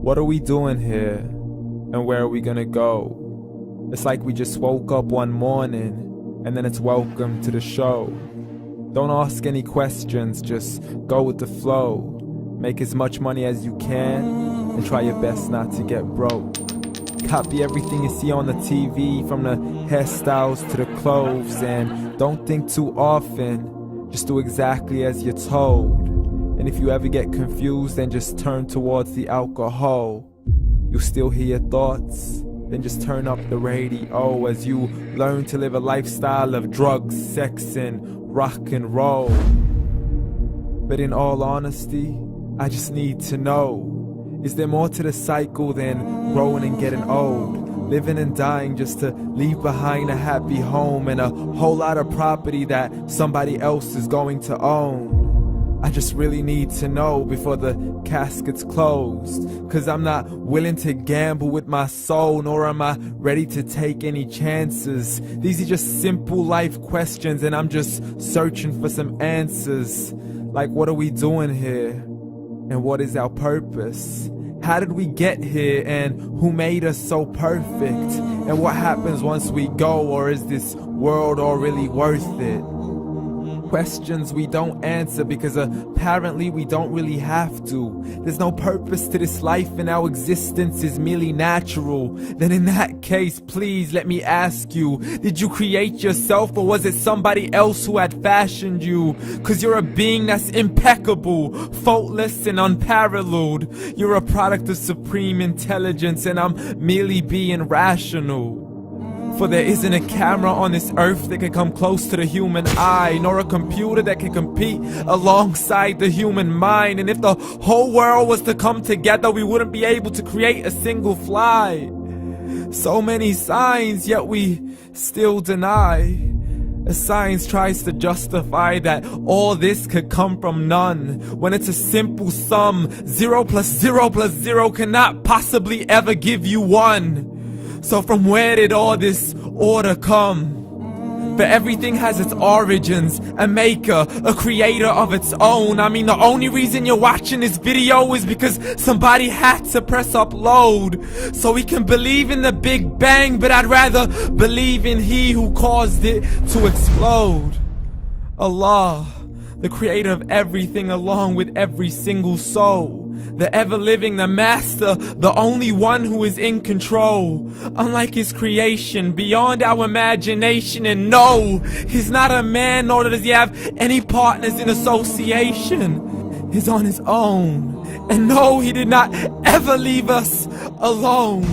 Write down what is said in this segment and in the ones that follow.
What are we doing here? And where are we gonna go? It's like we just woke up one morning and then it's welcome to the show. Don't ask any questions, just go with the flow. Make as much money as you can and try your best not to get broke. Copy everything you see on the TV, from the hairstyles to the clothes, and don't think too often, just do exactly as you're told. And if you ever get confused, then just turn towards the alcohol. You still hear your thoughts? Then just turn up the radio as you learn to live a lifestyle of drugs, sex, and rock and roll. But in all honesty, I just need to know, is there more to the cycle than growing and getting old? Living and dying just to leave behind a happy home and a whole lot of property that somebody else is going to own. I just really need to know before the casket's closed, 'cause I'm not willing to gamble with my soul, nor am I ready to take any chances. These are just simple life questions and I'm just searching for some answers. Like, what are we doing here? And what is our purpose? How did we get here, and who made us so perfect? And what happens once we go, or is this world all really worth it? Questions we don't answer because apparently we don't really have to. There's no purpose to this life and our existence is merely natural. Then in that case, please let me ask you, did you create yourself, or was it somebody else who had fashioned you? 'Cause you're a being that's impeccable, faultless and unparalleled. You're a product of supreme intelligence and I'm merely being rational. For there isn't a camera on this earth that can come close to the human eye, nor a computer that can compete alongside the human mind. And if the whole world was to come together, we wouldn't be able to create a single fly. So many signs, yet we still deny. As science tries to justify that all this could come from none, when it's a simple sum. 0 plus 0 plus 0 cannot possibly ever give you 1. So from where did all this order come? For everything has its origins, a maker, a creator of its own. I mean, the only reason you're watching this video is because somebody had to press upload. So we can believe in the Big Bang, but I'd rather believe in He who caused it to explode. Allah, the creator of everything along with every single soul. The ever-living, the master, the only one who is in control. Unlike his creation, beyond our imagination. And no, he's not a man, nor does he have any partners in association. He's on his own. And no, he did not ever leave us alone.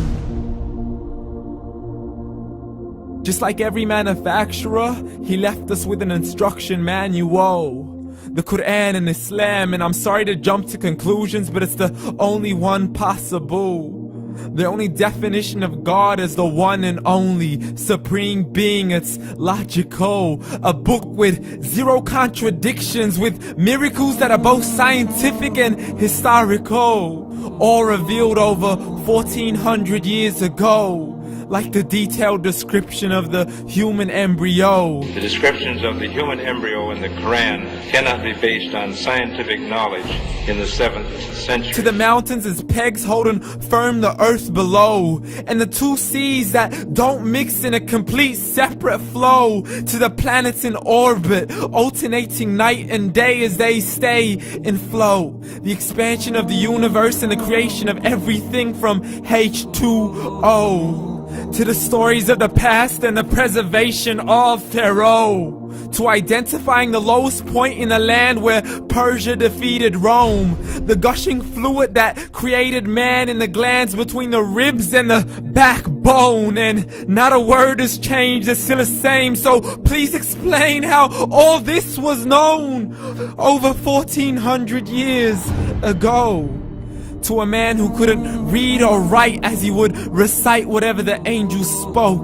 Just like every manufacturer, he left us with an instruction manual. The Quran and Islam, and I'm sorry to jump to conclusions, but it's the only one possible. The only definition of God is the one and only supreme being. It's logical, a book with 0 contradictions, with miracles that are both scientific and historical, all revealed over 1400 years ago. Like the detailed description of the human embryo. The descriptions of the human embryo in the Quran cannot be based on scientific knowledge in the 7th century. To the mountains as pegs holding firm the earth below, and the 2 seas that don't mix in a complete separate flow. To the planets in orbit, alternating night and day as they stay in flow. The expansion of the universe and the creation of everything from H2O. To the stories of the past and the preservation of Pharaoh. To identifying the lowest point in the land where Persia defeated Rome. The gushing fluid that created man in the glands between the ribs and the backbone. And not a word has changed, it's still the same. So please explain how all this was known over 1400 years ago. To a man who couldn't read or write, as he would recite whatever the angels spoke.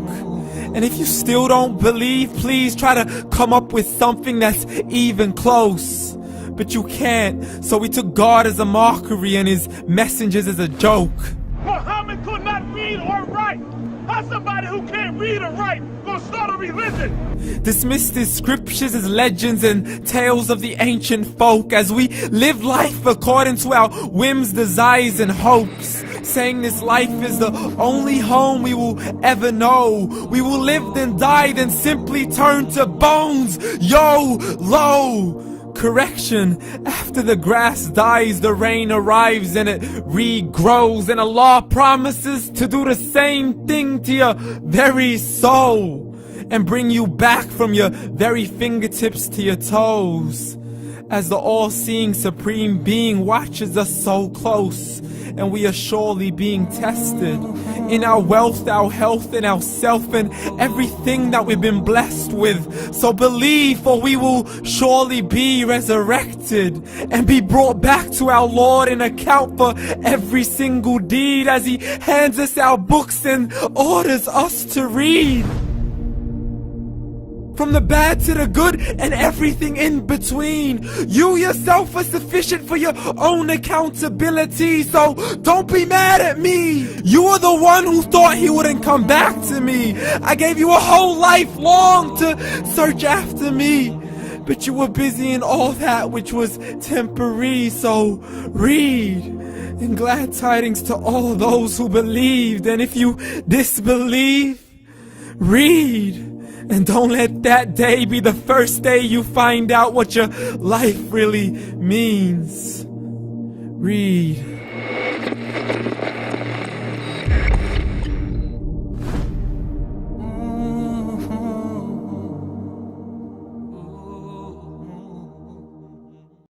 And if you still don't believe, please try to come up with something that's even close. But you can't, so we took God as a mockery and his messengers as a joke. Muhammad could not read or write. How's somebody who can't read or write gonna start a religion? Dismissed his scriptures as legends and tales of the ancient folk, as we live life according to our whims, desires, and hopes. saying this life is the only home we will ever know. We will live then die, then simply turn to bones. YOLO! Correction, after the grass dies, the rain arrives and it regrows, and Allah promises to do the same thing to your very soul and bring you back from your very fingertips to your toes, as the all-seeing supreme being watches us so close, and we are surely being tested in our wealth, our health, and our self, and everything that we've been blessed with. So believe, for we will surely be resurrected and be brought back to our Lord and account for every single deed, as He hands us our books and orders us to read. From the bad to the good and everything in between. You yourself are sufficient for your own accountability, so don't be mad at me. You are the one who thought He wouldn't come back to me. I gave you a whole life long to search after me, but you were busy in all that which was temporary. So read, and glad tidings to all those who believed. And if you disbelieve, read. And don't let that day be the first day you find out what your life really means. Read.